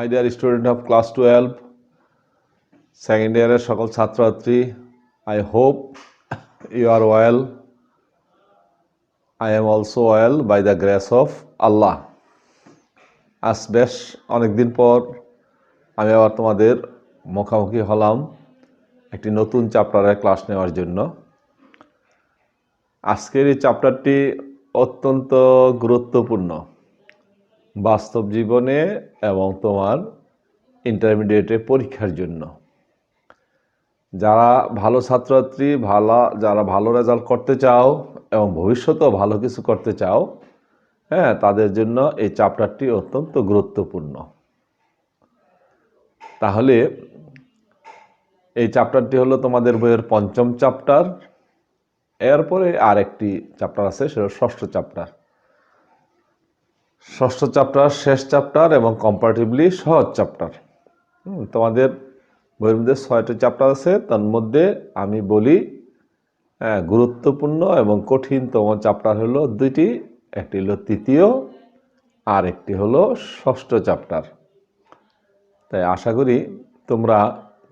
My dear student of class 12, second year সকল ছাত্রছাত্রী, I hope you are well. I am also well by the grace of Allah. আজ বেশ অনেকদিন পর আমি আবার তোমাদের মুখোমুখি হলাম একটি নতুন চ্যাপ্টারের ক্লাস নেওয়ার জন্য। আজকের এই চ্যাপ্টারটি অত্যন্ত গুরুত্বপূর্ণ বাস্তব জীবনে এবং তোমার ইন্টারমিডিয়েটে পরীক্ষার জন্য। যারা ভালো ছাত্রছাত্রী যারা ভালো রেজাল্ট করতে চাও এবং ভবিষ্যতেও ভালো কিছু করতে চাও, তাদের জন্য এই চ্যাপ্টারটি অত্যন্ত গুরুত্বপূর্ণ। তাহলে এই চ্যাপ্টারটি হলো তোমাদের বইয়ের পঞ্চম চ্যাপ্টার। এরপরে আরেকটি চ্যাপ্টার আছে, সেটা ষষ্ঠ চ্যাপ্টার। ষষ্ঠ চ্যাপ্টার শেষ চ্যাপ্টার এবং কম্পারেটিভলি সহজ চ্যাপ্টার। তোমাদের বইয়ের মধ্যে 6টি চ্যাপ্টার আছে, তার মধ্যে আমি বলি গুরুত্বপূর্ণ এবং কঠিনতম চ্যাপ্টার হলো দুইটি, একটি হলো তৃতীয় আর একটি হলো ষষ্ঠ চ্যাপ্টার। তাই আশা করি তোমরা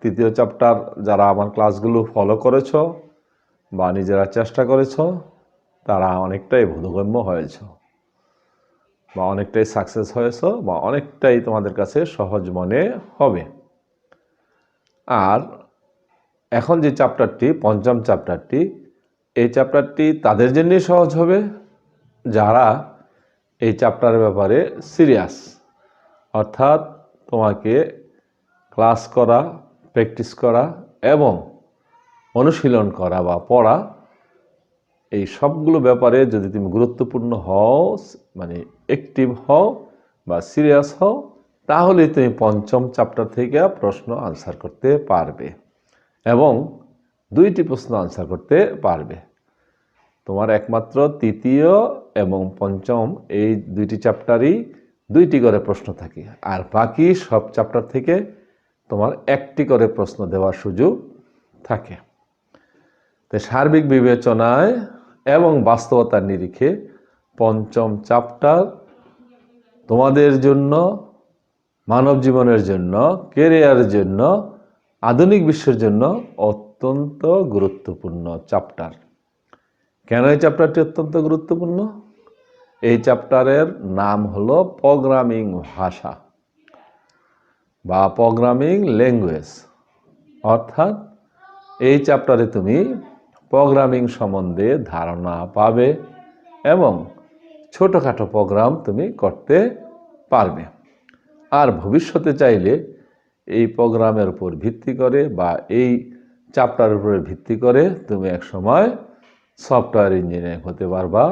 তৃতীয় চ্যাপ্টার যারা আমার ক্লাসগুলো ফলো করেছ বা নিজেরা চেষ্টা করেছ, তারা অনেকটাই বোধগম্য হয়েছ বা অনেকটাই সাকসেস হয়েছ বা অনেকটাই তোমাদের কাছে সহজ মনে হবে। আর এখন যে চ্যাপ্টারটি, পঞ্চম চ্যাপ্টারটি, এই চ্যাপ্টারটি তাদের জন্যই সহজ হবে যারা এই চ্যাপ্টারের ব্যাপারে সিরিয়াস, অর্থাৎ তোমাকে ক্লাস করা, প্র্যাকটিস করা এবং অনুশীলন করা বা পড়া, এই সবগুলো ব্যাপারে যদি তুমি গুরুত্বপূর্ণ হও, মানে অ্যাক্টিভ হও বা সিরিয়াস হও, তাহলে তুমি পঞ্চম চ্যাপ্টার থেকে প্রশ্ন আনসার করতে পারবে এবং 2টি প্রশ্ন আনসার করতে পারবে। তোমার একমাত্র তৃতীয় এবং পঞ্চম এই 2টি চ্যাপ্টারই 2টি করে প্রশ্ন থাকে, আর বাকি সব চ্যাপ্টার থেকে তোমার 1টি করে প্রশ্ন দেওয়ার সুযোগ থাকে। তো সার্বিক বিবেচনায় এবং বাস্তবতার নিরিখে পঞ্চম চ্যাপ্টার তোমাদের জন্য, মানব জীবনের জন্য, ক্যারিয়ারের জন্য, আধুনিক বিশ্বের জন্য অত্যন্ত গুরুত্বপূর্ণ চ্যাপ্টার। কেন এই চ্যাপ্টারটি অত্যন্ত গুরুত্বপূর্ণ? এই চ্যাপ্টারের নাম হলো প্রোগ্রামিং ভাষা বা প্রোগ্রামিং ল্যাঙ্গুয়েজ। অর্থাৎ এই চ্যাপ্টারে তুমি প্রোগ্রামিং সম্বন্ধে ধারণা পাবে এবং ছোটোখাটো প্রোগ্রাম তুমি করতে পারবে। আর ভবিষ্যতে চাইলে এই প্রোগ্রামের উপর ভিত্তি করে বা এই চ্যাপ্টারের উপরে ভিত্তি করে তুমি একসময় সফটওয়্যার ইঞ্জিনিয়ার হতে পারবা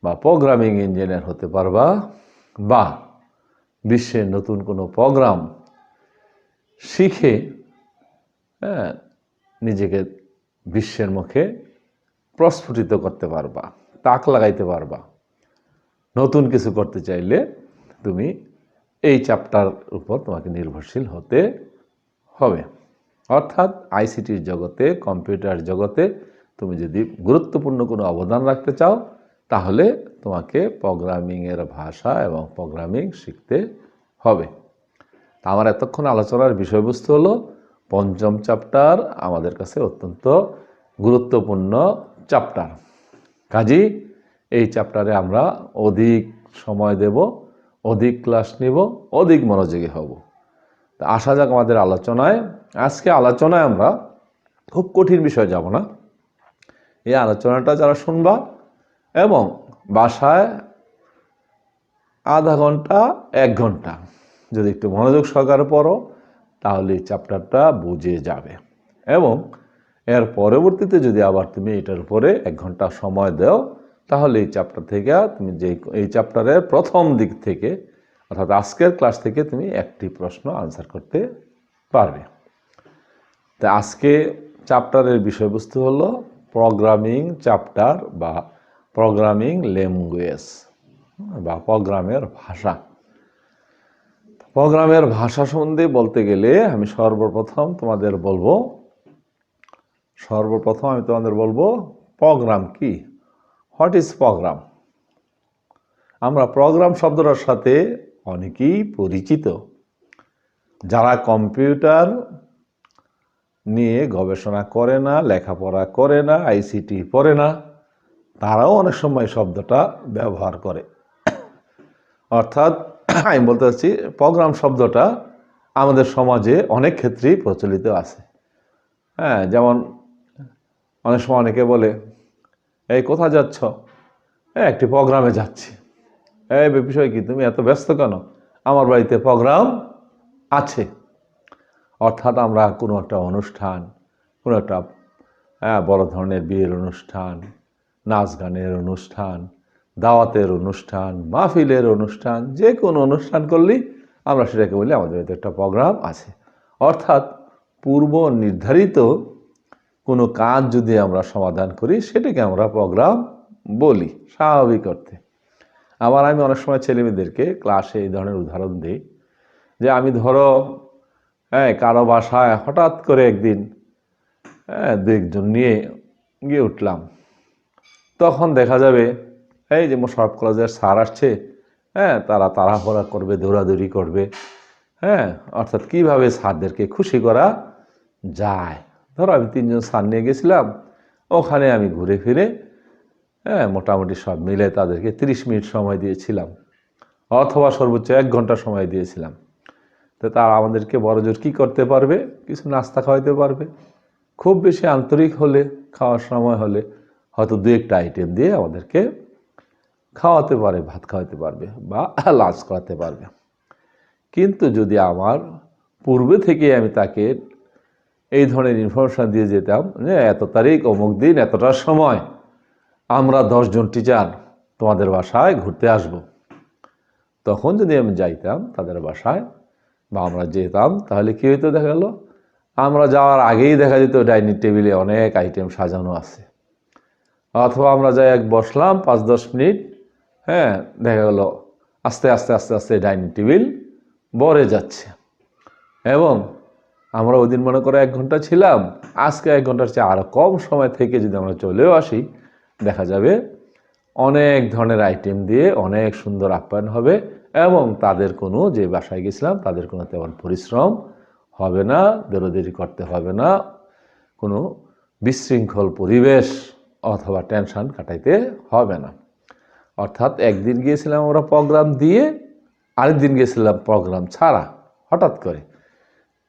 বা প্রোগ্রামিং ইঞ্জিনিয়ার হতে পারবা বা বিশ্বের নতুন কোনো প্রোগ্রাম শিখে নিজেকে বিশ্বের মুখে প্রস্ফুটিত করতে পারবা, তাক লাগাইতে পারবা। নতুন কিছু করতে চাইলে তুমি এই চ্যাপ্টার উপর তোমাকে নির্ভরশীল হতে হবে। অর্থাৎ আইসিটির জগতে, কম্পিউটার জগতে তুমি যদি গুরুত্বপূর্ণ কোনো অবদান রাখতে চাও, তাহলে তোমাকে প্রোগ্রামিংয়ের ভাষা এবং প্রোগ্রামিং শিখতে হবে। আমার এতক্ষণ আলোচনার বিষয়বস্তু হলো পঞ্চম চ্যাপ্টার আমাদের কাছে অত্যন্ত গুরুত্বপূর্ণ চ্যাপ্টার। কাজেই এই চ্যাপ্টারে আমরা অধিক সময় দেব, অধিক ক্লাস নিব, অধিক মনোযোগী হব। তা আসা যাক আমাদের আলোচনায়। আজকে আলোচনায় আমরা খুব কঠিন বিষয় যাব না। এই আলোচনাটা যারা শুনবা এবং বাসায় আধা ঘন্টা 1 ঘন্টা যদি একটু মনোযোগ সহকারে পড়ো, তাহলে এই চ্যাপ্টারটা বুঝে যাবে এবং এর পরবর্তীতে যদি আবার তুমি এটার উপরে 1 ঘন্টা সময় দাও, তাহলে এই চ্যাপ্টার থেকে তুমি এই চ্যাপ্টারের প্রথম দিক থেকে, অর্থাৎ আজকের ক্লাস থেকে তুমি 1টি প্রশ্ন আনসার করতে পারবে। তা আজকে চ্যাপ্টারের বিষয়বস্তু হলো প্রোগ্রামিং চ্যাপ্টার বা প্রোগ্রামিং ল্যাঙ্গুয়েজ বা প্রোগ্রামের ভাষা। প্রোগ্রামের ভাষা সম্বন্ধে বলতে গেলে আমি সর্বপ্রথম তোমাদের বলবো প্রোগ্রাম কি, হোয়াট ইজ প্রোগ্রাম। আমরা প্রোগ্রাম শব্দটার সাথে অনেকেই পরিচিত, যারা কম্পিউটার নিয়ে গবেষণা করে না, লেখাপড়া করে না, আইসিটি পড়ে না, তারাও অনেক সময় শব্দটা ব্যবহার করে। অর্থাৎ আমি বলতে চাচ্ছি প্রোগ্রাম শব্দটা আমাদের সমাজে অনেক ক্ষেত্রেই প্রচলিত আছে। হ্যাঁ, যেমন অনেক সময় অনেকে বলে, এই কোথায় যাচ্ছ? একটি প্রোগ্রামে যাচ্ছি। এই বিষয় কি, তুমি এত ব্যস্ত কেন? আমার বাড়িতে প্রোগ্রাম আছে। অর্থাৎ আমরা কোনো একটা অনুষ্ঠান, কোনো একটা বড় ধরনের বিয়ের অনুষ্ঠান, নাচ গানের অনুষ্ঠান, দাওয়াতের অনুষ্ঠান, মাহফিলের অনুষ্ঠান, যে কোনো অনুষ্ঠান করলেই আমরা সেটাকে বলি আমাদের বাড়িতে একটা প্রোগ্রাম আছে। অর্থাৎ পূর্ব নির্ধারিত কোনো কাজ যদি আমরা সমাধান করি সেটাকে আমরা প্রোগ্রাম বলি স্বাভাবিক অর্থে। আবার আমি অনেক সময় ছেলেমেয়েদেরকে ক্লাসে এই ধরনের উদাহরণ দিই যে আমি ধরো কারো বাসায় হঠাৎ করে একদিন দু একজন নিয়ে গিয়ে উঠলাম, তখন দেখা যাবে এই যে মোশাররফ কলেজের স্যার আসছে, তারা তাড়াহুড়া করবে, দৌড়াদৌড়ি করবে। অর্থাৎ কিভাবে স্যারদেরকে খুশি করা যায়। ধরো আমি 3 জন স্যার নিয়ে গেছিলাম, ওখানে আমি ঘুরে ফিরে মোটামুটি সব মিলে তাদেরকে 30 মিনিট সময় দিয়েছিলাম, অথবা সর্বোচ্চ 1 ঘন্টা সময় দিয়েছিলাম। তো তারা আমাদেরকে বড়জোর কী করতে পারবে? কিছু নাস্তা খাওয়াইতে পারবে। খুব বেশি আন্তরিক হলে, খাওয়ার সময় হলে হয়তো 2-1টা আইটেম দিয়ে আমাদেরকে খাওয়াতে পারে, ভাত খাওয়াতে পারবে বা লাঞ্চ করাতে পারবে। কিন্তু যদি আমার পূর্বে থেকে আমি তাকে এই ধরনের ইনফরমেশান দিয়ে যেতাম যে এত তারিখ অমুক দিন এতটার সময় আমরা 10 জন টিচার তোমাদের বাসায় ঘুরতে আসব, তখন যদি আমি যাইতাম তাদের বাসায় বা আমরা যেতাম, তাহলে কী হইতো? দেখা গেল আমরা যাওয়ার আগেই দেখা যেত ডাইনিং টেবিলে অনেক আইটেম সাজানো আছে। অথবা আমরা যাই বসলাম 5-10 মিনিট, দেখা গেল আস্তে আস্তে আস্তে আস্তে ডাইনিং টেবিল ভরে যাচ্ছে। এবং আমরা ওই দিন মনে করে 1 ঘন্টা ছিলাম, আজকে 1 ঘন্টার চেয়ে আরও কম সময় থেকে যদি আমরা চলেও আসি, দেখা যাবে অনেক ধরনের আইটেম দিয়ে অনেক সুন্দর আপ্যায়ন হবে এবং তাদের কোনো, যে বাসায় গেছিলাম তাদের কোনো তেমন পরিশ্রম হবে না, দৌড়াদৌড়ি করতে হবে না, কোনো বিশৃঙ্খল পরিবেশ অথবা টেনশন কাটাইতে হবে না। অর্থাৎ একদিন গিয়েছিলাম আমরা প্রোগ্রাম দিয়ে, আরেকদিন গিয়েছিলাম প্রোগ্রাম ছাড়া হঠাৎ করে।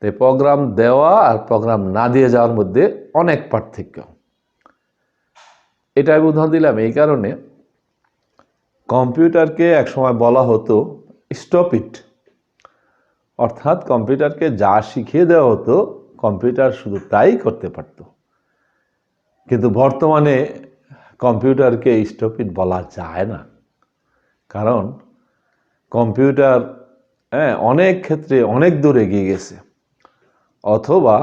তাই প্রোগ্রাম দেওয়া আর প্রোগ্রাম না দিয়ে যাওয়ার মধ্যে অনেক পার্থক্য। এটা আমি উদাহরণ দিলাম এই কারণে, কম্পিউটারকে একসময় বলা হতো স্টপ ইট। অর্থাৎ কম্পিউটারকে যা শিখিয়ে দেওয়া হতো কম্পিউটার শুধু তাই করতে পারত। কিন্তু বর্তমানে কম্পিউটারকে স্টপ ইট বলা যায় না, কারণ কম্পিউটার অনেক ক্ষেত্রে অনেক দূর এগিয়ে গেছে। অথবা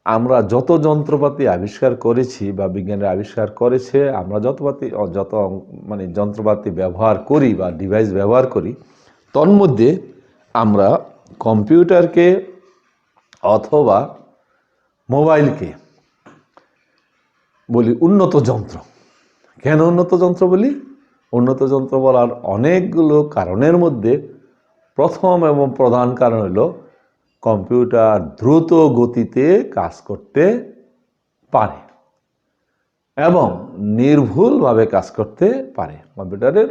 আমরা যত যন্ত্রপাতি আবিষ্কার করেছি বা বিজ্ঞানের আবিষ্কার করেছে, আমরা যত যন্ত্রপাতি ব্যবহার করি বা ডিভাইস ব্যবহার করি, তন্মধ্যে আমরা কম্পিউটারকে অথবা মোবাইলকে বলি উন্নত যন্ত্র। কেন উন্নত যন্ত্র বলি? উন্নত যন্ত্র বলার অনেকগুলো কারণের মধ্যে প্রথম এবং প্রধান কারণ হলো কম্পিউটার দ্রুত গতিতে কাজ করতে পারে এবং নির্ভুলভাবে কাজ করতে পারে। কম্পিউটারের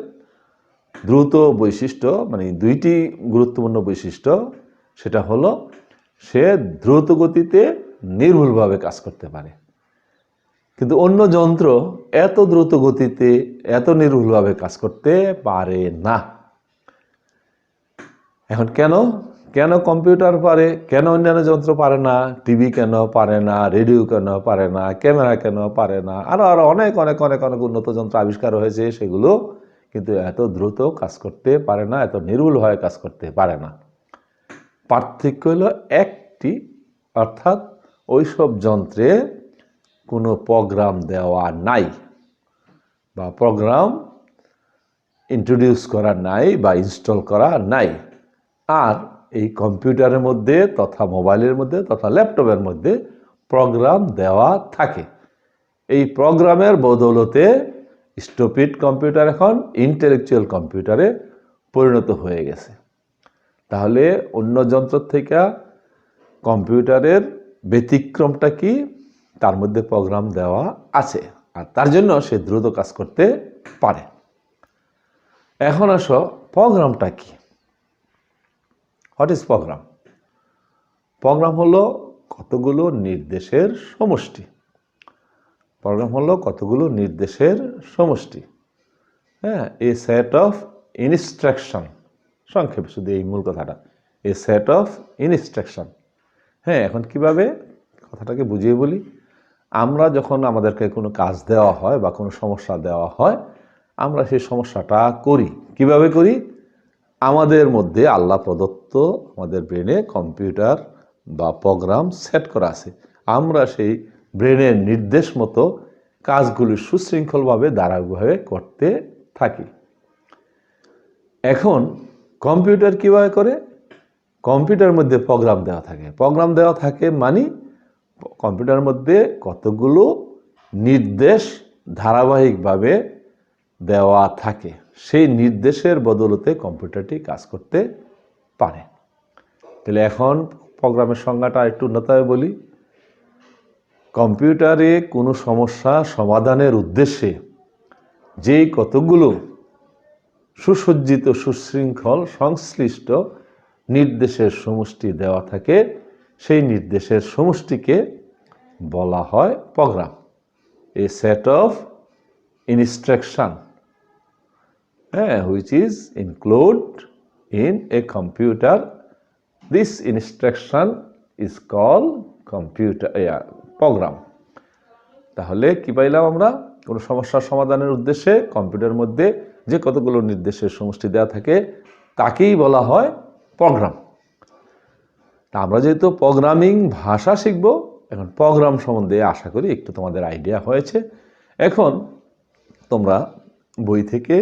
দ্রুত বৈশিষ্ট্য, দুইটি গুরুত্বপূর্ণ বৈশিষ্ট্য, সেটা হলো সে দ্রুত গতিতে নির্ভুলভাবে কাজ করতে পারে। কিন্তু অন্য যন্ত্র এত দ্রুত গতিতে এত নির্ভুলভাবে কাজ করতে পারে না। এখন কেন কম্পিউটার পারে, কেন অন্যান্য যন্ত্র পারে না? টিভি কেন পারে না? রেডিও কেন পারে না? ক্যামেরা কেন পারে না? আরো অনেক অনেক অনেক অনেক উন্নত যন্ত্র আবিষ্কার হয়েছে, সেগুলো কিন্তু এত দ্রুত কাজ করতে পারে না, এত নির্ভুলভাবে কাজ করতে পারে না। পার্থক্য হলো একটি, অর্থাৎ ওইসব যন্ত্রে কোনো প্রোগ্রাম দেওয়া নাই বা প্রোগ্রাম ইন্ট্রোডিউস করা নাই বা ইনস্টল করা নাই। আর এই কম্পিউটারের মধ্যে তথা মোবাইলের মধ্যে তথা ল্যাপটপের মধ্যে প্রোগ্রাম দেওয়া থাকে। এই প্রোগ্রামের বদৌলতে স্টপিড কম্পিউটার এখন ইন্টেলেকচুয়াল কম্পিউটারে পরিণত হয়ে গেছে। তাহলে অন্য যন্ত্র থেকে কম্পিউটারের ব্যতিক্রমটা কি? তার মধ্যে প্রোগ্রাম দেওয়া আছে, আর তার জন্য সে দ্রুত কাজ করতে পারে। এখন আসো, প্রোগ্রামটা কি? What is program? প্রোগ্রাম হলো কতগুলো নির্দেশের সমষ্টি। প্রোগ্রাম হলো কতগুলো নির্দেশের সমষ্টি। হ্যাঁ, এ সেট অফ ইনস্ট্রাকশন, সংক্ষেপে শুধু এই মূল কথাটা, এ সেট অফ ইনস্ট্রাকশন। হ্যাঁ, এখন কিভাবে কথাটাকে বুঝিয়ে বলি। আমরা যখন আমাদেরকে কোনো কাজ দেওয়া হয় বা কোনো সমস্যা দেওয়া হয়, আমরা সেই সমস্যাটা করি। কিভাবে করি? আমাদের মধ্যে আল্লাহ প্রদত্ত আমাদের ব্রেনে কম্পিউটার বা প্রোগ্রাম সেট করা আছে। আমরা সেই ব্রেনের নির্দেশ মতো কাজগুলি সুশৃঙ্খলভাবে ধারাবাহিকভাবে করতে থাকি। এখন কম্পিউটার কিভাবে করে? কম্পিউটারের মধ্যে প্রোগ্রাম দেওয়া থাকে। প্রোগ্রাম দেওয়া থাকে মানে কম্পিউটারের মধ্যে কতগুলো নির্দেশ ধারাবাহিকভাবে দেওয়া থাকে, সেই নির্দেশের বদলতে কম্পিউটারটি কাজ করতে পারে। তাহলে এখন প্রোগ্রামের সংজ্ঞাটা একটু উন্নতভাবে বলি। কম্পিউটারে কোনো সমস্যা সমাধানের উদ্দেশ্যে যেই কতগুলো সুসজ্জিত সুশৃঙ্খল সংশ্লিষ্ট নির্দেশের সমষ্টি দেওয়া থাকে, সেই নির্দেশের সমষ্টিকে বলা হয় program. A set of instruction, which is included in a computer. This instruction is called program. তাহলে কি পাইলাম আমরা? কোনো সমস্যার সমাধানের উদ্দেশ্যে কম্পিউটারের মধ্যে যে কতগুলো নির্দেশের সমষ্টি দেওয়া থাকে তাকেই বলা হয় প্রোগ্রাম। তা আমরা যেহেতু প্রোগ্রামিং ভাষা শিখব, এখন প্রোগ্রাম সম্বন্ধে আশা করি একটু তোমাদের আইডিয়া হয়েছে। এখন তোমরা বই থেকে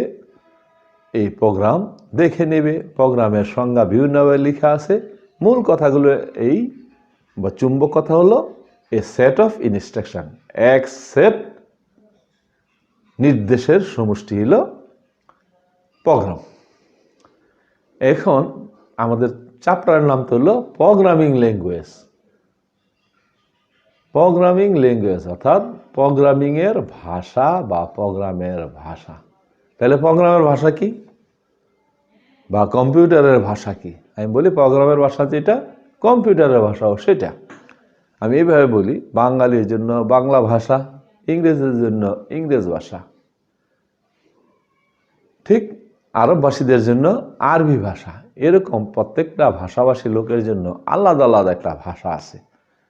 এই প্রোগ্রাম দেখে নেবে। প্রোগ্রামের সংজ্ঞা বিভিন্নভাবে লেখা আছে। মূল কথাগুলো এই বা চুম্বক কথা হলো এ সেট অফ ইনস্ট্রাকশন, এক সেট নির্দেশের সমষ্টি হলো প্রোগ্রাম। এখন আমাদের চ্যাপ্টারের নাম তো হলো প্রোগ্রামিং ল্যাঙ্গুয়েজ। প্রোগ্রামিং ল্যাঙ্গুয়েজ অর্থাৎ প্রোগ্রামিংয়ের ভাষা বা প্রোগ্রামের ভাষা। তাহলে প্রোগ্রামের ভাষা কি বা কম্পিউটারের ভাষা কি? আমি বলি প্রোগ্রামের ভাষা যেটা, কম্পিউটারের ভাষাও সেটা। আমি এইভাবে বলি, বাঙালির জন্য বাংলা ভাষা, ইংরেজের জন্য ইংরেজ ভাষা, ঠিক আরবভাষীদের জন্য আরবি ভাষা। এরকম প্রত্যেকটা ভাষাভাষী লোকের জন্য আলাদা আলাদা একটা ভাষা আছে।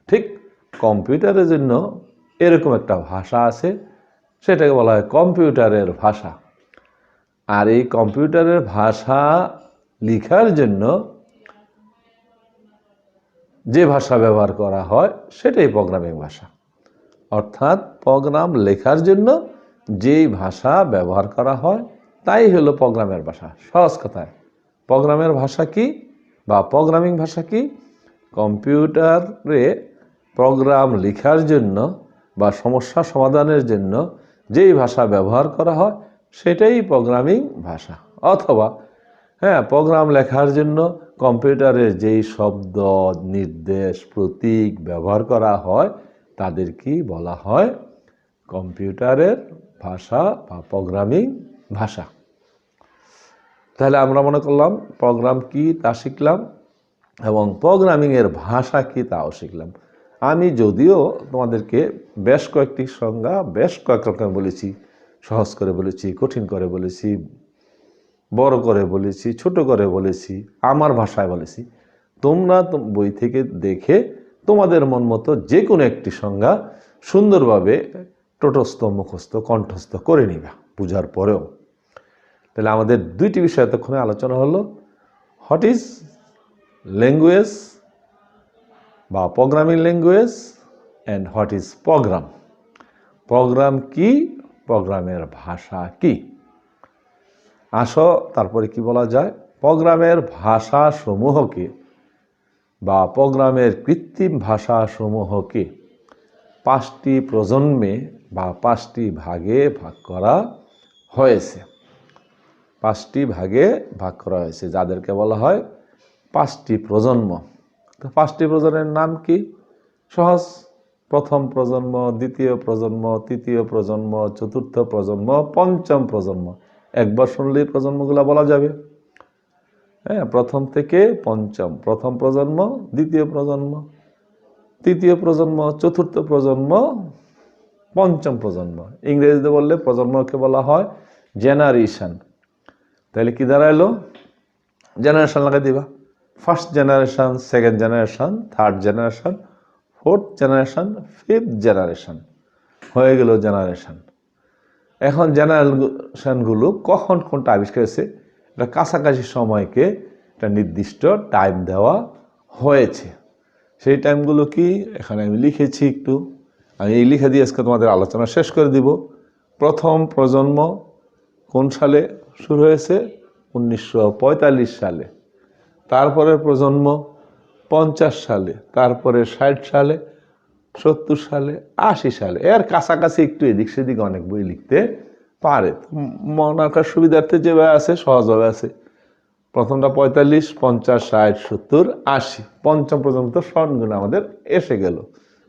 ঠিক কম্পিউটারের জন্য এরকম একটা ভাষা আছে, সেটাকে বলা হয় কম্পিউটারের ভাষা। আর এই কম্পিউটারের ভাষা লেখার জন্য যে ভাষা ব্যবহার করা হয় সেটাই প্রোগ্রামিং ভাষা। অর্থাৎ প্রোগ্রাম লেখার জন্য যেই ভাষা ব্যবহার করা হয় তাই হলো প্রোগ্রামের ভাষা। সহজ কথায় প্রোগ্রামের ভাষা কি বা প্রোগ্রামিং ভাষা কি? কম্পিউটারে প্রোগ্রাম লেখার জন্য বা সমস্যা সমাধানের জন্য যেই ভাষা ব্যবহার করা হয় সেটাই প্রোগ্রামিং ভাষা। অথবা প্রোগ্রাম লেখার জন্য কম্পিউটারে যেই শব্দ, নির্দেশ, প্রতীক ব্যবহার করা হয় তাদেরকেই বলা হয় কম্পিউটারের ভাষা বা প্রোগ্রামিং ভাষা। তাহলে আমরা মনে করলাম প্রোগ্রাম কি তা শিখলাম এবং প্রোগ্রামিংয়ের ভাষা কি তাও শিখলাম। আমি যদিও তোমাদেরকে বেশ কয়েকটি সংজ্ঞা বেশ কয়েক রকম বলেছি, সহজ করে বলেছি, কঠিন করে বলেছি, বড় করে বলেছি, ছোট করে বলেছি, আমার ভাষায় বলেছি। তোমরা বই থেকে দেখে তোমাদের মন মতো যে কোনো একটি সংজ্ঞা সুন্দরভাবে টোটস্থ, মুখস্থ, কণ্ঠস্থ করে নিবা বুঝার পরেও। তাহলে আমাদের দুইটি বিষয় এতক্ষণে আলোচনা হলো, হোয়াট ইজ ল্যাঙ্গুয়েজ বা programming language and what is program. Program কি, প্রোগ্রামের ভাষা কি। আসো তারপরে কি বলা যায়, প্রোগ্রামের ভাষা সমূহকে বা প্রোগ্রামের কৃত্রিম ভাষা সমূহকে 5টি প্রজন্মে বা 5টি ভাগে ভাগ করা হয়েছে। 5টি ভাগে ভাগ করা হয়েছে, যাদেরকে বলা হয় 5টি প্রজন্ম। তো 5টি প্রজন্মের নাম কি? সহজ। প্রথম প্রজন্ম, দ্বিতীয় প্রজন্ম, তৃতীয় প্রজন্ম, চতুর্থ প্রজন্ম, পঞ্চম প্রজন্ম। একবার শুনলেই প্রজন্মগুলো বলা যাবে। হ্যাঁ, প্রথম থেকে পঞ্চম, প্রথম প্রজন্ম, দ্বিতীয় প্রজন্ম, তৃতীয় প্রজন্ম, চতুর্থ প্রজন্ম, পঞ্চম প্রজন্ম। ইংরেজিতে বললে প্রজন্মকে বলা হয় জেনারেশন। তাহলে কি দাঁড়াইলো? জেনারেশন লাগাই দিবা। First generation, second generation, third generation, fourth generation, fifth generation. হয়ে গেল জেনারেশন। এখন জেনারেশনগুলো কখন কোনটা আবিষ্কার হয়েছে, এটা কাছাকাছি সময়কে একটা নির্দিষ্ট টাইম দেওয়া হয়েছে। সেই টাইমগুলো কি এখানে আমি লিখেছি একটু। আমি এই লিখে দিয়ে আজকে তোমাদের আলোচনা শেষ করে দিব। প্রথম প্রজন্ম কোন সালে শুরু হয়েছে? 1945 সালে। তারপরে প্রজন্ম 50 সালে, তারপরে 60 সালে, 70 সালে, 80 সালে। এর কাছাকাছি একটু এদিক সেদিক অনেক বই লিখতে পারে। মনে রাখার সুবিধার্থে যেভাবে আছে সহজভাবে আছে। প্রথমটা 45, 50, 60, 70, 80। পঞ্চম পর্যন্ত সনগুলো আমাদের এসে গেল।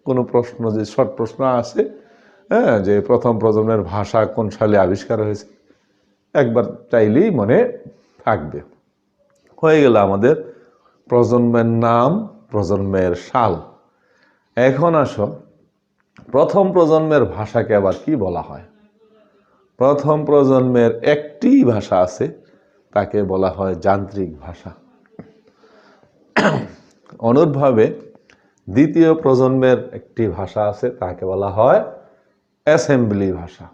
কোনো প্রশ্ন যে শর্ট প্রশ্ন আছে, হ্যাঁ, যে প্রথম প্রজন্মের ভাষা কোন সালে আবিষ্কার হয়েছে, একবার চাইলেই মনে থাকবে। হয়ে গেল আমাদের প্রজন্মের নাম, প্রজন্মের সাল। এখন আসো, প্রথম প্রজন্মের ভাষাকে আবার কি বলা হয়? প্রথম প্রজন্মের একটি ভাষা আছে, তাকে বলা হয় যান্ত্রিক ভাষা। অনুরূপভাবে দ্বিতীয় প্রজন্মের একটি ভাষা আছে, তাকে বলা হয় অ্যাসেম্বলি ভাষা।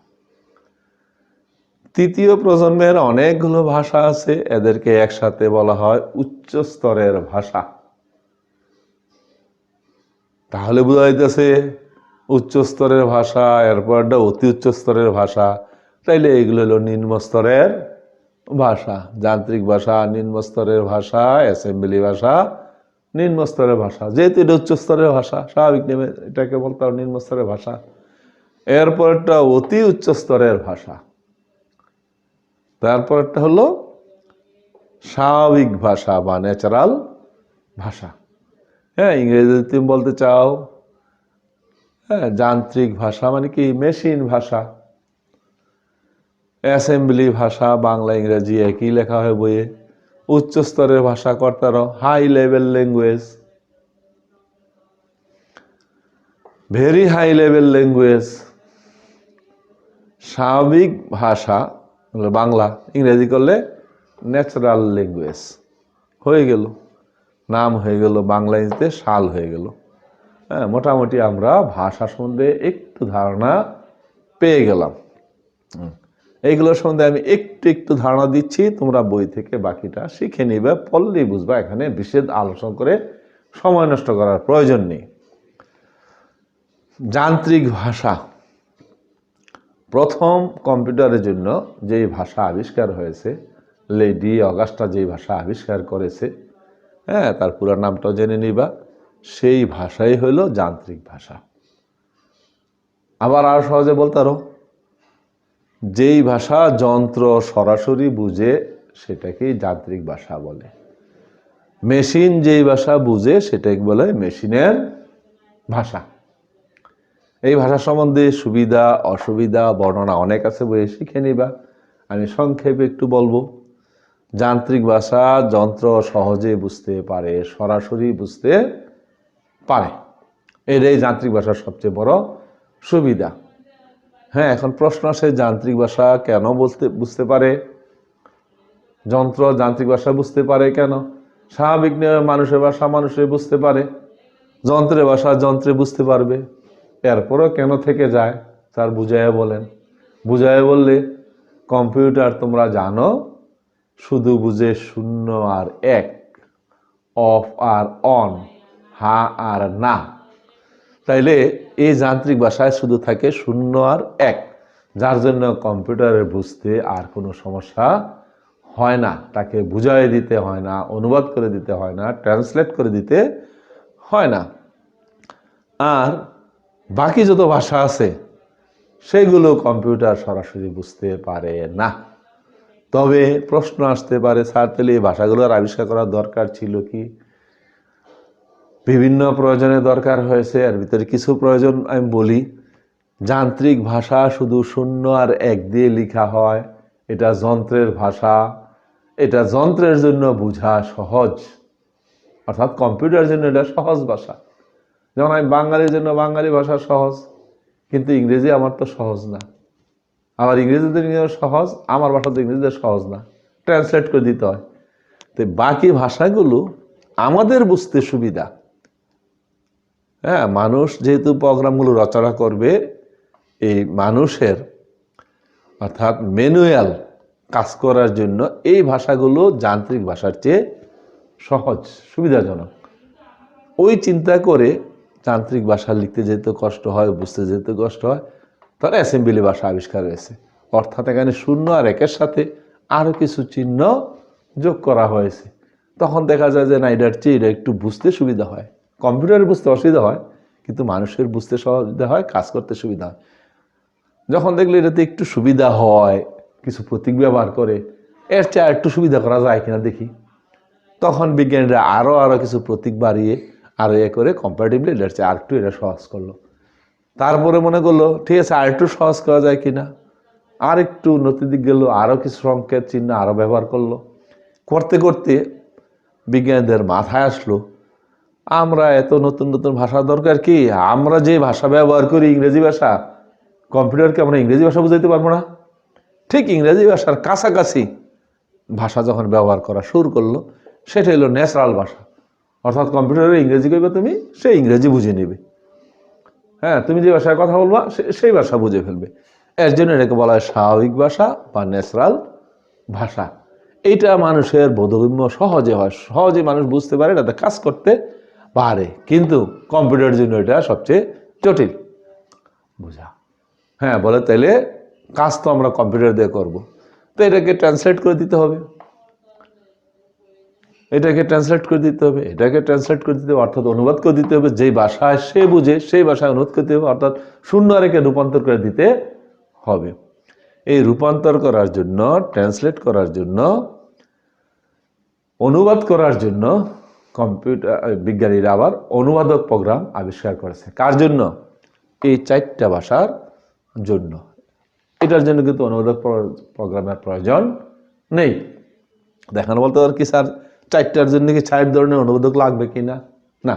তৃতীয় প্রজন্মের অনেকগুলো ভাষা আছে, এদেরকে একসাথে বলা হয় উচ্চ স্তরের ভাষা। তাহলে বোঝা যাইতেছে উচ্চ স্তরের ভাষা, এরপরটা অতি উচ্চ স্তরের ভাষা। তাইলে এগুলো হলো নিম্ন স্তরের ভাষা। যান্ত্রিক ভাষা নিম্ন স্তরের ভাষা, অ্যাসেম্বলি ভাষা নিম্ন স্তরের ভাষা। যেহেতু এটা উচ্চ স্তরের ভাষা, স্বাভাবিক নেমে এটাকে বলতে হবে নিম্ন স্তরের ভাষা। এরপরটা অতি উচ্চ স্তরের ভাষা। তারপরটা হলো স্বাভাবিক ভাষা বা ন্যাচারাল ভাষা। হ্যাঁ, ইংরেজিতে তুমি বলতে চাও, হ্যাঁ, যান্ত্রিক ভাষা মানে কি? মেশিন ভাষা। অ্যাসেম্বলি ভাষা বাংলা ইংরেজি একই লেখা হয় বইয়ে। উচ্চ স্তরের ভাষা কর্তারও high level language, very high level language. স্বাভাবিক ভাষা বাংলা, ইংরেজি করলে ন্যাচারাল ল্যাঙ্গুয়েজ। হয়ে গেল, নাম হয়ে গেল, বাংলা ইংরেজিতে সাল হয়ে গেল। হ্যাঁ, মোটামুটি আমরা ভাষা সম্বন্ধে একটু ধারণা পেয়ে গেলাম। এইগুলোর সম্বন্ধে আমি একটু একটু ধারণা দিচ্ছি, তোমরা বই থেকে বাকিটা শিখে নিবে, পড়লেই বুঝবা। এখানে বিশেষ আলোচনা করে সময় নষ্ট করার প্রয়োজন নেই। যান্ত্রিক ভাষা, প্রথম কম্পিউটারের জন্য যেই ভাষা আবিষ্কার হয়েছে, লেডি অগাস্টা যেই ভাষা আবিষ্কার করেছে, হ্যাঁ, তার পুরো নামটাও জেনে নিবা। সেই ভাষাই হইল যান্ত্রিক ভাষা। আবার আরো সহজে বলতে পারো, যেই ভাষা যন্ত্র সরাসরি বুঝে সেটাকেই যান্ত্রিক ভাষা বলে। মেশিন যেই ভাষা বুঝে সেটাকে বলে মেশিনের ভাষা। এই ভাষা সম্বন্ধে সুবিধা অসুবিধা বর্ণনা অনেক আছে, বইয়ে শিখে নিবা। আমি সংক্ষেপে একটু বলবো। যান্ত্রিক ভাষা যন্ত্র সহজে বুঝতে পারে, সরাসরি বুঝতে পারে। এটাই যান্ত্রিক ভাষার সবচেয়ে বড় সুবিধা। হ্যাঁ, এখন প্রশ্ন আসে, যান্ত্রিক ভাষা কেন বুঝতে পারে? যন্ত্র যান্ত্রিক ভাষা বুঝতে পারে কেন? স্বাভাবিক নিয়মে মানুষের ভাষা মানুষে বুঝতে পারে, যন্ত্রের ভাষা যন্ত্রে বুঝতে পারবে। এরপরও কেন থেকে যায়, তার বুঝাইয়া বলেন। বুঝাইয়া বললে, কম্পিউটার তোমরা জানো শুধু বুঝে 0 আর 1, অফ আর অন, হা আর না। তাইলে এই যান্ত্রিক ভাষায় শুধু থাকে 0 আর 1, যার জন্য কম্পিউটারের বুঝতে আর কোনো সমস্যা হয় না। তাকে বুঝাই দিতে হয় না, অনুবাদ করে দিতে হয় না, ট্রান্সলেট করে দিতে হয় না। আর বাকি যত ভাষা আছে সেগুলো কম্পিউটার সরাসরি বুঝতে পারে না। তবে প্রশ্ন আসতে পারে, স্যার তাহলে এই ভাষাগুলোর আবিষ্কার করার দরকার ছিল কি? বিভিন্ন প্রয়োজনে দরকার হয়েছে, এর ভিতরে কিছু প্রয়োজন আমি বলি। যান্ত্রিক ভাষা শুধু 0 আর 1 দিয়ে লেখা হয়, এটা যন্ত্রের ভাষা, এটা যন্ত্রের জন্য বোঝা সহজ, অর্থাৎ কম্পিউটারের জন্য এটা সহজ ভাষা। যেমন আমি বাঙালির জন্য বাঙালি ভাষা সহজ, কিন্তু ইংরেজি আমার তো সহজ না। আবার ইংরেজিদের সহজ, আমার ভাষা তো ইংরেজিদের সহজ না, ট্রান্সলেট করে দিতে হয়। তো বাকি ভাষাগুলো আমাদের বুঝতে সুবিধা। হ্যাঁ, মানুষ যেহেতু প্রোগ্রামগুলো রচনা করবে, এই মানুষের অর্থাৎ ম্যানুয়াল কাজ করার জন্য এই ভাষাগুলো যান্ত্রিক ভাষার চেয়ে সহজ, সুবিধাজনক। ওই চিন্তা করে যান্ত্রিক ভাষা লিখতে যেতে কষ্ট হয়, বুঝতে যেতে কষ্ট হয়, তার অ্যাসেম্বলি ভাষা আবিষ্কার হয়েছে। অর্থাৎ এখানে 0 আর 1-এর সাথে আরও কিছু চিহ্ন যোগ করা হয়েছে। তখন দেখা যায় যে না, এটার চেয়ে এটা একটু বুঝতে সুবিধা হয়। কম্পিউটারে বুঝতে অসুবিধা হয়, কিন্তু মানুষের বুঝতে সুবিধা হয়, কাজ করতে সুবিধা হয়। যখন দেখলে এটাতে একটু সুবিধা হয়, কিছু প্রতীক ব্যবহার করে, এর চেয়ে একটু সুবিধা করা যায় কিনা দেখি, তখন বিজ্ঞানীরা আরও কিছু প্রতীক বাড়িয়ে আরও করে কম্পারেটিভলি এটার চেয়ে আরেকটু এটা সহজ করলো। তারপরে মনে করলো ঠিক আছে, আরেকটু সহজ করা যায় কিনা, আর একটু উন্নতির দিক গেল, আরও কিছু সংকেত চিহ্ন আরও ব্যবহার করলো। করতে করতে বিজ্ঞানীদের মাথায় আসলো, আমরা এত নতুন নতুন ভাষা দরকার কি? আমরা যে ভাষা ব্যবহার করি ইংরেজি ভাষা, কম্পিউটারকে আমরা ইংরেজি ভাষা বুঝাইতে পারবো না। ঠিক ইংরেজি ভাষার কাছাকাছি ভাষা যখন ব্যবহার করা শুরু করলো, সেটা হলো ন্যাচারাল ভাষা। অর্থাৎ কম্পিউটারে ইংরেজি কইবে তুমি, সে ইংরেজি বুঝে নেবে। হ্যাঁ, তুমি যে ভাষায় কথা বলবা সেই ভাষা বুঝে ফেলবে। এর জন্য এটাকে বলা হয় স্বাভাবিক ভাষা বা ন্যাচারাল ভাষা। এইটা মানুষের বোধগম্য সহজে হয়, সহজে মানুষ বুঝতে পারে, এটাতে কাজ করতে পারে। কিন্তু কম্পিউটারের জন্য এটা সবচেয়ে জটিল বোঝা। হ্যাঁ, বলে তাইলে কাজ তো আমরা কম্পিউটার দিয়ে করব, তো এটাকে ট্রান্সলেট করে দিতে হবে, এটাকে ট্রান্সলেট করে দিতে হবে, এটাকে ট্রান্সলেট করে দিতে হবে, অর্থাৎ অনুবাদ করে দিতে হবে। যেই ভাষায় সে বুঝে সেই ভাষায় অনুবাদ করতে হবে, অর্থাৎ 0 আর 1-এ রূপান্তর করে দিতে হবে। এই রূপান্তর করার জন্য, ট্রান্সলেট করার জন্য, অনুবাদ করার জন্য কম্পিউটার বিজ্ঞানীরা আবার অনুবাদক প্রোগ্রাম আবিষ্কার করেছে। কার জন্য? এই 4টা ভাষার জন্য। এটার জন্য কিন্তু অনুবাদক প্রোগ্রামের প্রয়োজন নেই। দেখানো বলতে আর কি স্যার, 4টার জন্য কি 4 ধরনের অনুবাদক লাগবে কিনা? না,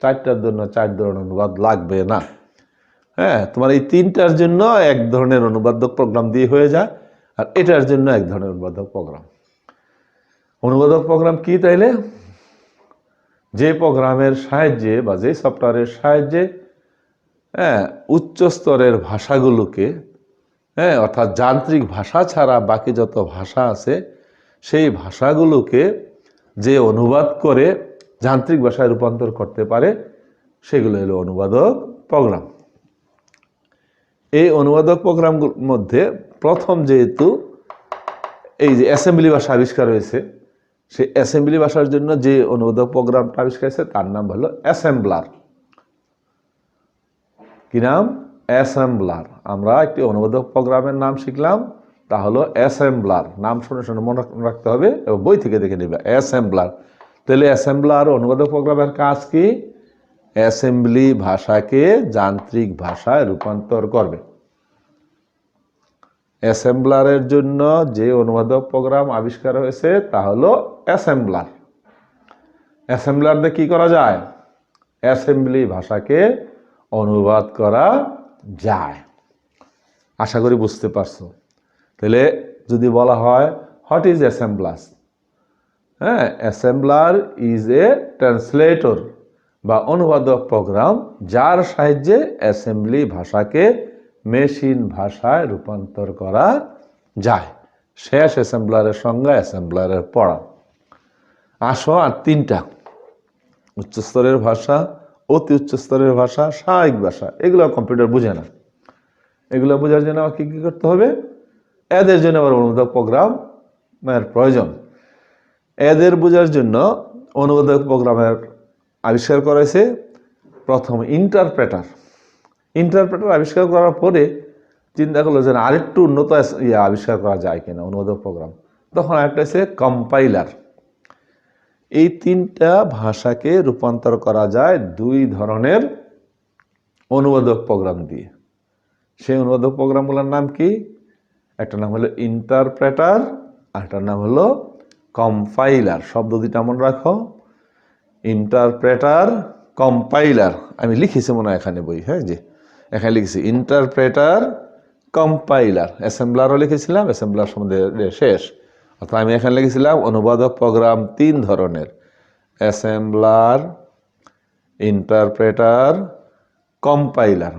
4টার জন্য 4 ধরনের অনুবাদ লাগবে না। হ্যাঁ, তোমার এই 3টার জন্য 1 ধরনের অনুবাদক প্রোগ্রাম দিয়ে হয়ে যায়, আর এটার জন্য 1 ধরনের অনুবাদক প্রোগ্রাম। অনুবাদক প্রোগ্রাম কি তাইলে? যে প্রোগ্রামের সাহায্যে বা যে সফটওয়্যারের সাহায্যে উচ্চ স্তরের ভাষাগুলোকে, অর্থাৎ যান্ত্রিক ভাষা ছাড়া বাকি যত ভাষা আছে সেই ভাষাগুলোকে যে অনুবাদ করে যান্ত্রিক ভাষায় রূপান্তর করতে পারে, সেগুলো হলো অনুবাদক প্রোগ্রাম। এই অনুবাদক প্রোগ্রামগুলোর মধ্যে প্রথম যেহেতু এই যে অ্যাসেম্বলি ভাষা আবিষ্কার হয়েছে, সেই অ্যাসেম্বলি ভাষার জন্য যে অনুবাদক প্রোগ্রামটা আবিষ্কার হয়েছে তার নাম হলো অ্যাসেম্বলার। কি নাম? অ্যাসেম্বলার। আমরা একটি অনুবাদক প্রোগ্রামের নাম শিখলাম, তা হলো অ্যাসেম্বলার। নাম শুনে শুনে মনে রাখতে হবে এবং বই থেকে দেখে নেবে, অ্যাসেম্বলার। তাহলে অ্যাসেম্বলার অনুবাদক প্রোগ্রামের কাজ কি? অ্যাসেম্বলি ভাষাকে যান্ত্রিক ভাষায় রূপান্তর করবে। অ্যাসেম্বলারের জন্য যে অনুবাদক প্রোগ্রাম আবিষ্কার হয়েছে তা হলো অ্যাসেম্বলার। অ্যাসেম্বলার দিয়ে কি করা যায়? অ্যাসেম্বলি ভাষাকে অনুবাদ করা যায়। আশা করি বুঝতে পারছো। তাহলে যদি বলা হয় what is assembler? Assembler is a translator বা অনুবাদক প্রোগ্রাম, যার সাহায্যে অ্যাসেম্বলি ভাষাকে মেশিন ভাষায় রূপান্তর করা যায়। শেষ অ্যাসেম্বলারের সংজ্ঞা, অ্যাসেম্বলারের পড়া। আসো আর 3টা, উচ্চস্তরের ভাষা, অতি উচ্চস্তরের ভাষা, স্বাভাবিক ভাষা। এগুলো কম্পিউটার বুঝে না। এগুলো বোঝার জন্য আমাকে কি করতে হবে? এদের জন্য আবার অনুবাদক প্রোগ্রামের প্রয়োজন। এদের বোঝার জন্য অনুবাদক প্রোগ্রামের আবিষ্কার করেছে প্রথম ইন্টারপ্রেটার। ইন্টারপ্রেটার আবিষ্কার করার পরে চিন্তা করলো যে আরেকটু উন্নত আবিষ্কার করা যায় কিনা অনুবাদক প্রোগ্রাম। তখন আরেকটা হচ্ছে কম্পাইলার। এই তিনটা ভাষাকে রূপান্তর করা যায় দুই ধরনের অনুবাদক প্রোগ্রাম দিয়ে। সেই অনুবাদক প্রোগ্রামগুলোর নাম কি? একটা নাম হলো ইন্টারপ্রেটার, আর একটার নাম হলো কম্পাইলার। শব্দ দুইটা মনে রাখো, ইন্টারপ্রেটার, কম্পাইলার। আমি লিখেছি মনে হয় এখানে বই, হ্যাঁ, যে এখানে লিখেছি ইন্টারপ্রেটার, কম্পাইলার। অ্যাসেম্বলারও লিখেছিলাম, অ্যাসেম্বলার সম্বন্ধে শেষ। অর্থাৎ আমি এখানে লিখেছিলাম অনুবাদক প্রোগ্রাম তিন ধরনের: assembler, interpreter, compiler.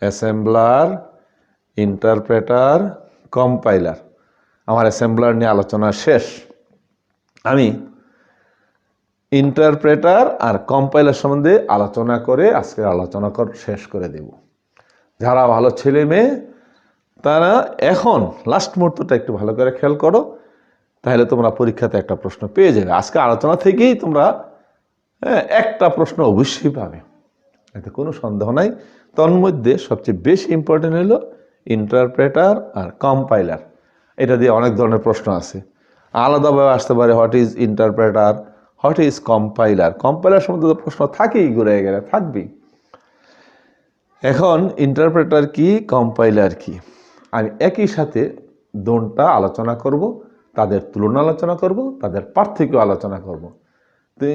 Assembler, interpreter, compiler. আমার অ্যাসেম্বলার নিয়ে আলোচনা শেষ। আমি ইন্টারপ্রেটার আর কম্পাইলার সম্বন্ধে আলোচনা করে আজকের আলোচনা শেষ করে দেব। যারা ভালো ছেলে মেয়ে তারা এখন লাস্ট মুহূর্তটা একটু ভালো করে খেয়াল করো, তাহলে তোমরা পরীক্ষাতে একটা প্রশ্ন পেয়ে যাবে। আজকে আলোচনা থেকেই তোমরা একটা প্রশ্ন অবশ্যই পাবে, এতে কোনো সন্দেহ নাই। তন্মধ্যে সবচেয়ে বেশি ইম্পর্টেন্ট হলো ইন্টারপ্রেটার আর কম্পাইলার। এটা দিয়ে অনেক ধরনের প্রশ্ন আছে, আলাদাভাবে আসতে পারে। What is interpreter, what is compiler. Compiler সম্বন্ধে তো প্রশ্ন থাকেই, ঘুরে গেলে থাকবেই। এখন ইন্টারপ্রেটার কি, কম্পাইলার কি, আমি একই সাথে দুটো আলোচনা করব, তাদের তুলনা আলোচনা করব, তাদের পার্থক্য আলোচনা করব। তো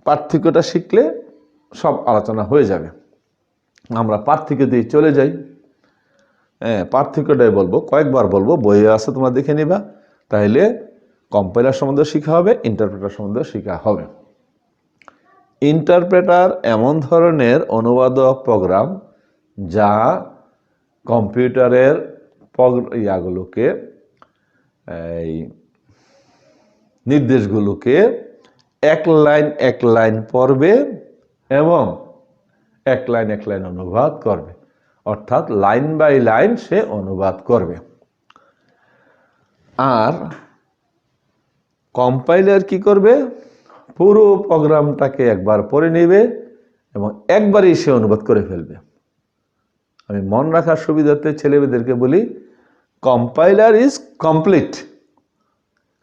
পার্থক্যটা শিখলে সব আলোচনা হয়ে যাবে। আমরা পার্থক্য দিয়ে চলে যাই। পার্থক্যটাই বলবো, কয়েকবার বলবো, বইয়ে আছে তোমরা দেখে নিবা। তাইলে কম্পাইলার সম্বন্ধে শেখা হবে, ইন্টারপ্রেটার সম্বন্ধে শেখা হবে। ইন্টারপ্রেটার এমন ধরনের অনুবাদক প্রোগ্রাম যা কম্পিউটারের ইয়াগুলোকে, এই নির্দেশগুলোকে এক লাইন পড়বে এবং এক লাইন অনুবাদ করবে। অর্থাৎ লাইন বাই লাইন সে অনুবাদ করবে। আর কম্পাইলার কি করবে? পুরো প্রোগ্রামটাকে একবার পড়ে নেবে এবং একবারেই সে অনুবাদ করে ফেলবে। আমি মন রাখার সুবিধার্থে ছেলেমেয়েদেরকে বলি কম্পাইলার ইজ কমপ্লিট,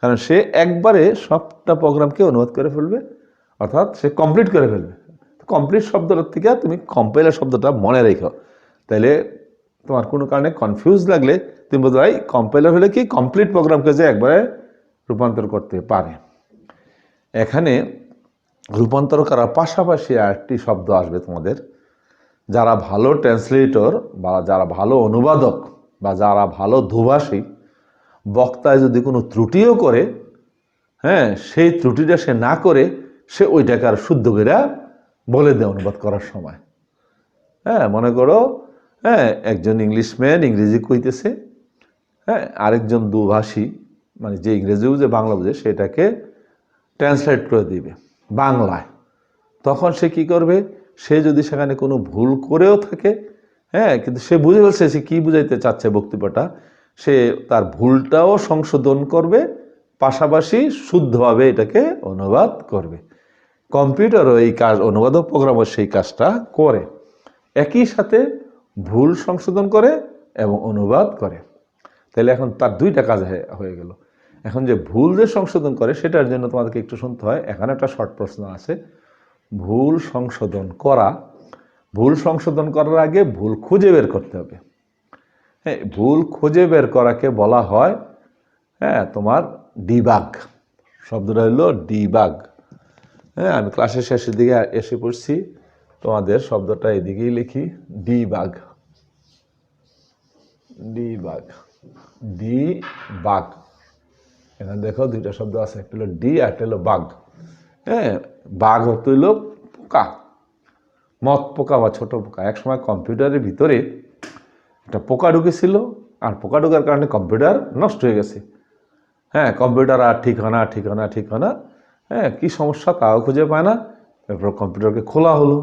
কারণ সে একবারে সবটা প্রোগ্রামকে অনুবাদ করে ফেলবে, অর্থাৎ সে কমপ্লিট করে ফেলবে। কমপ্লিট শব্দটার থেকে তুমি কম্পাইলার শব্দটা মনে রেখো, তাইলে তোমার কোনো কারণে কনফিউজ লাগলে তুমি বলতে ভাই কম্পাইলার হলে কি কমপ্লিট প্রোগ্রামকে যে একবারে রূপান্তর করতে পারে। এখানে রূপান্তর করার পাশাপাশি আরেকটি শব্দ আসবে তোমাদের। যারা ভালো ট্রান্সলেটর বা যারা ভালো অনুবাদক বা যারা ভালো দুভাষী, বক্তায় যদি কোনো ত্রুটিও করে, সেই ত্রুটিটা সে না করে সে ওইটাকে আর শুদ্ধ করে বলে দেয় অনুবাদ করার সময়। মনে করো একজন ইংলিশম্যান ইংরেজি কইতেছে, আরেকজন দুভাষী মানে যে ইংরেজি বুঝে বাংলা বুঝে সেটাকে ট্রান্সলেট করে দিবে বাংলায়। তখন সে কি করবে? সে যদি সেখানে কোনো ভুল করেও থাকে, কিন্তু সে বুঝে ফেলছে সে কী বুঝাইতে চাচ্ছে বক্তব্যটা, সে তার ভুলটাও সংশোধন করবে, পাশাপাশি শুদ্ধভাবে এটাকে অনুবাদ করবে। কম্পিউটারও এই কাজ, অনুবাদক প্রোগ্রামও সেই কাজটা করে, একই সাথে ভুল সংশোধন করে এবং অনুবাদ করে। তাহলে এখন তার দুইটা কাজ হয়ে গেল। এখন যে ভুল যে সংশোধন করে সেটার জন্য তোমাদেরকে একটু শুনতে হয়। এখানে একটা শর্ট প্রশ্ন আছে, ভুল সংশোধন করার আগে ভুল খুঁজে বের করতে হবে। ভুল খুঁজে বের করাকে বলা হয় তোমার ডিবাগ। শব্দটা হলো ডিবাগ। আমি ক্লাসের শেষের দিকে এসে পড়ছি, তোমাদের শব্দটা এদিকেই লিখি, ডিবাগ। এখানে দেখো দুইটা শব্দ আছে, একটা হলো ডি আর একটা হলো বাগ। বাঘ হতে হইল পোকা, মত পোকা বা ছোট পোকা। একসময় কম্পিউটারের ভিতরে একটা পোকা ঢুকেছিল, আর পোকা ঢোকার কারণে কম্পিউটার নষ্ট হয়ে গেছে। কম্পিউটার আর ঠিকানা কি সমস্যা তাও খুঁজে পায় না। এরপর কম্পিউটারকে খোলা হলো,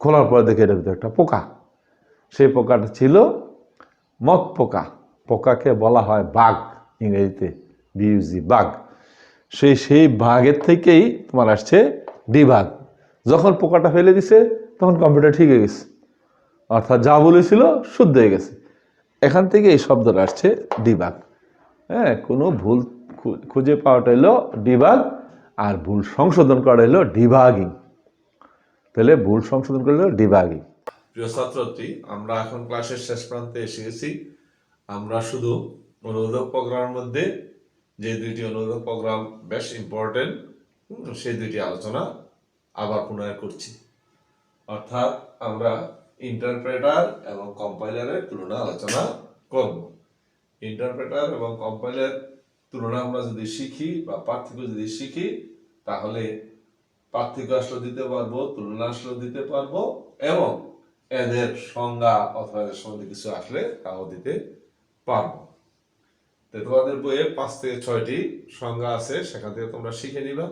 খোলার পরে দেখে এটার ভিতরে একটা পোকা। সেই পোকাটা ছিল মত পোকা। পোকাকে বলা হয় বাঘ, ইংরেজিতে বিউজি, বাঘ। সেই বাঘের থেকেই তোমার আসছে ডিবাগ। যখন পোকাটা ফেলে দিছে তখন কম্পিউটার ঠিক হয়ে গেছে, অর্থাৎ যা বলেছিল শুদ্ধ হয়ে গেছে। এখান থেকে এই শব্দটা আসছে ডিবাগ। হ্যাঁ, কোনো ভুল খুঁজে পাওয়াটা হলো ডিবাগ, আর ভুল সংশোধন করা হলো ডিবাগিং। তাহলে ভুল সংশোধন করলে ডিবাগিং। প্রিয় ছাত্রছাত্রী, আমরা এখন ক্লাসের শেষ প্রান্তে এসে গেছি। আমরা শুধু অনুবাদক প্রোগ্রামের মধ্যে যে দুইটি অনুবাদক প্রোগ্রাম বেশ ইম্পর্টেন্ট, সেই দুইটি আলোচনা আবার পুনরায় করছি। অর্থাৎ আমরা ইন্টারপ্রেটার এবং কম্পাইলারের তুলনা আলোচনা করব। ইন্টারপ্রেটার এবং কম্পাইলার তুলনা আমরা যদি শিখি বা পার্থক্য যদি শিখি, তাহলে পার্থক্য আসলে দিতে পারবো, তুলনা আসলে দিতে পারবো, এবং এদের সংজ্ঞা অথবা এদের সম্বন্ধে কিছু আসলে তাও দিতে পারবো। তো তোমাদের বইয়ে 5 থেকে 6টি সংজ্ঞা আছে, সেখান থেকে তোমরা শিখে নিবা।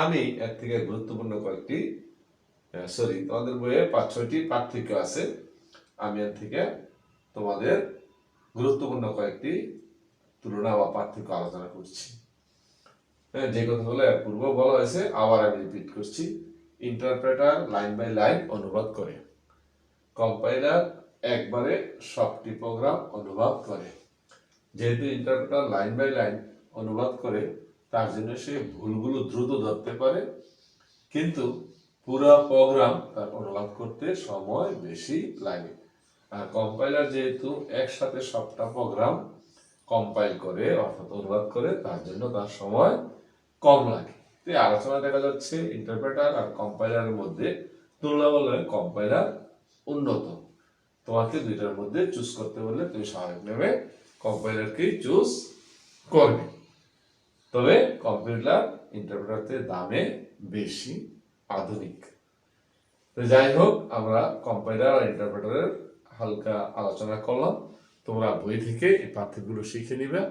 আমি এর থেকে গুরুত্বপূর্ণ কয়েকটি তোমাদের বইয়ে 5-6টি পার্থক্য আছে, আমি এর থেকে তোমাদের গুরুত্বপূর্ণ কয়েকটি তুলনা বা পার্থক্য আলোচনা করছি। যে কথাগুলো পূর্ব বলা হয়েছে আবার আমি রিপিট করছি। ইন্টারপ্রেটার লাইন বাই লাইন অনুবাদ করে, কম্পাইলার একবারে সবটি প্রোগ্রাম অনুবাদ করে। যেহেতু ইন্টারপ্রেটার লাইন বাই লাইন অনুবাদ করে, তার জন্য সে ভুলগুলো দ্রুত ধরতে পারে, কিন্তু পুরো প্রোগ্রাম তার অনুবাদ করতে সময় বেশি লাগে। আর কম্পাইলার যেহেতু একসাথে সবটা প্রোগ্রাম কম্পাইল করে অর্থাৎ অনুবাদ করে, তার জন্য তার সময় কম লাগে। তো আলোচনা দেখা যাচ্ছে ইন্টারপ্রেটার আর কম্পাইলারের মধ্যে তুলনা বললে কম্পাইলার উন্নত। তোমাকে দুইটার মধ্যে চুজ করতে বললে তুমি স্বাভাবিকভাবে কম্পাইলারকেই চুজ করবে। তবে কম্পিউটার ইন্টারপ্রেটার থেকে দামে বেশি, আধুনিক। তো যাই হোক, আমরা কম্পাইলার আর ইন্টারপ্রেটারের হালকা আলোচনা করলাম। তোমরা বই থেকে এই পার্থক্যগুলো শিখে নিবে।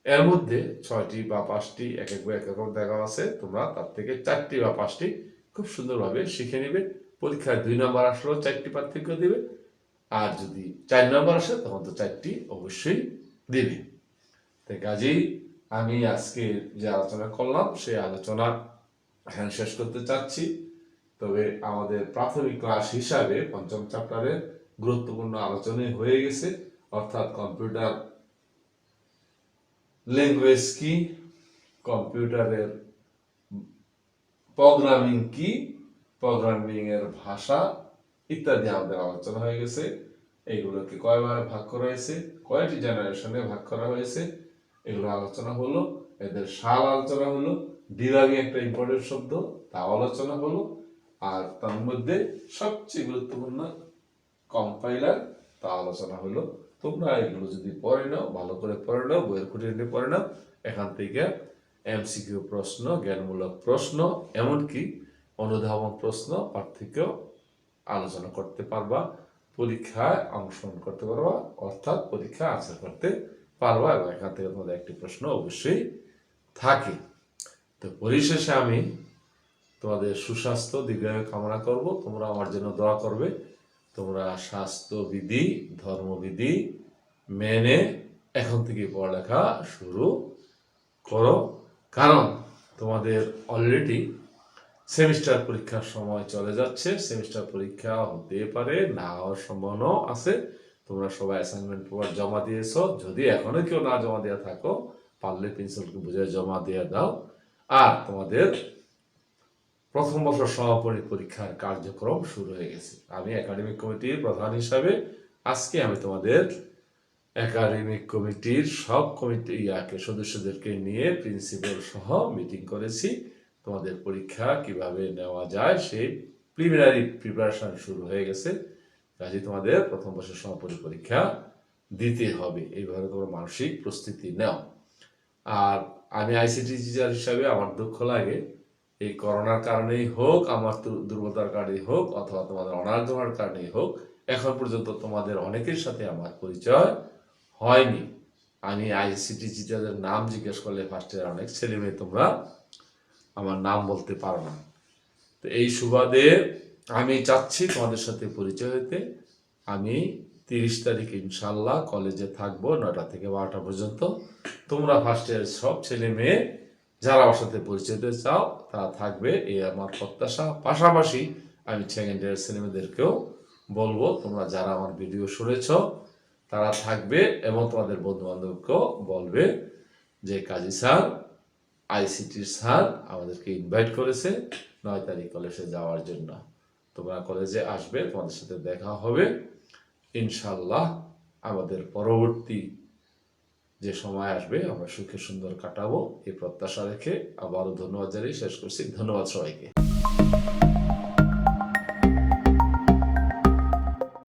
এর মধ্যে 6টি বা 5টি এক এক বই এক রকম দেখা আছে, তোমরা তার থেকে 4টি বা 5টি খুব সুন্দরভাবে শিখে নিবে। পরীক্ষায় 2 নম্বর আসলেও 4টি পার্থক্য দিবে, আর যদি 4 নম্বর আসে তখন তো 4টি অবশ্যই দিবে। তাই কাজেই আমি আজকে যে আলোচনা করলাম সেই আলোচনা এখানে শেষ করতে চাচ্ছি। তবে আমাদের প্রাথমিক ক্লাস হিসাবে 5ম চ্যাপ্টারের গুরুত্বপূর্ণ আলোচনাই হয়ে গেছে। অর্থাৎ কম্পিউটার ল্যাঙ্গুয়েজ কি, কম্পিউটারের প্রোগ্রামিং কি, প্রোগ্রামিং এর ভাষা ইত্যাদি আমাদের আলোচনা হয়ে গেছে। এগুলোকে কয়ভাবে ভাগ করা হয়েছে, কয়টি জেনারেশনে ভাগ করা হয়েছে, এগুলো আলোচনা হলো। এদের সাল আলোচনা হলো। ডিবাগিং একটা ইম্পর্টেন্ট শব্দ, তাও আলোচনা হলো। আর তার মধ্যে সবচেয়ে গুরুত্বপূর্ণ কম্পাইলার, তা আলোচনা হলো। তোমরা এগুলো যদি পড়ে নাও, ভালো করে পড়ে নাও, বইয়ের খুঁটিনাটি পড়ে নাও, এখান থেকে এমসিকিউ প্রশ্ন, জ্ঞানমূলক প্রশ্ন, এমনকি অনুধাবন প্রশ্ন, পার্থক্য আলোচনা করতে পারবা, পরীক্ষায় অংশগ্রহণ করতে পারবা, অর্থাৎ পরীক্ষায় আনসার করতে পারবা, এবং এখান থেকে তোমাদের একটি প্রশ্ন অবশ্যই থাকে। তো পরিশেষে আমি তোমাদের সুস্বাস্থ্য দীর্ঘায়ু কামনা করব। তোমরা আমার জন্য দোয়া করবে। তোমরা স্বাস্থ্যবিধি, ধর্মবিধি মেনে এখন থেকে পড়ালেখা শুরু করো, কারণ তোমাদের অলরেডি সেমিস্টার পরীক্ষার সময় চলে যাচ্ছে। সেমিস্টার পরীক্ষা হতে পারে, না হওয়ার সম্ভাবনাও আছে। তোমরা সবাই অ্যাসাইনমেন্ট পেপার জমা দিয়েছো। যদি এখনো কেউ না জমা দেওয়া থাকো, পারলে প্রিন্সিপালকে বুঝে জমা দিয়ে দাও। আর তোমাদের প্রথম বর্ষ সমাপনী পরীক্ষার কার্যক্রম শুরু হয়ে গেছে। আমি একাডেমিক কমিটির প্রধান হিসাবে আজকে আমি তোমাদের একাডেমিক কমিটির সব সদস্যদেরকে নিয়ে প্রিন্সিপাল সহ মিটিং করেছি। তোমাদের পরীক্ষা কিভাবে নেওয়া যায় সেই প্রিলিমিনারি প্রিপারেশন শুরু হয়ে গেছে। কাজে তোমাদের প্রথম বর্ষের সমাপনী পরীক্ষা দিতে হবে, এইভাবে তোমরা মানসিক প্রস্তুতি নাও। আর আমি আইসিটি টিচার হিসাবে আমার দুঃখ লাগে, এই করোনার কারণেই হোক, আমার দুর্বলতার কারণেই হোক, অথবা তোমাদের অনাগ্রহের কারণেই হোক, এখন পর্যন্ত তোমাদের অনেকের সাথে আমার পরিচয় হয়নি। আমি আইসিটি টিচারদের নাম জিজ্ঞেস করলে ফার্স্ট ইয়ার অনেক ছেলে মেয়ে তোমরা আমার নাম বলতে পারো না। তো এই সুবাদে আমি চাচ্ছি তোমাদের সাথে পরিচয় হতে। আমি 30 তারিখ ইনশাল্লাহ কলেজে থাকবো 9টা থেকে 12টা পর্যন্ত। তোমরা ফার্স্ট ইয়ার সব ছেলে মেয়ে যারা আমার সাথে পরিচয় হতে চাও তারা থাকবে, এই আমার প্রত্যাশা। পাশাপাশি আমি সেকেন্ড ইয়ার ছেলে মেয়েদেরকেও বলবো, তোমরা যারা আমার ভিডিও শুনেছ তারা থাকবে এবং তোমাদের বন্ধু বান্ধবকেও বলবে যে কাজী স্যার, আইসিটির স্যার আমাদেরকে ইনভাইট করেছে 9 তারিখ কলেজে যাওয়ার জন্য। তোমরা কলেজে আসবে, তোমাদের সাথে দেখা হবে ইনশাল্লাহ। আমাদের পরবর্তী যে সময় আসবে আমরা সুখে সুন্দর কাটাবো এই প্রত্যাশা রেখে আবারও ধন্যবাদ জানিয়ে শেষ করছি। ধন্যবাদ সবাইকে।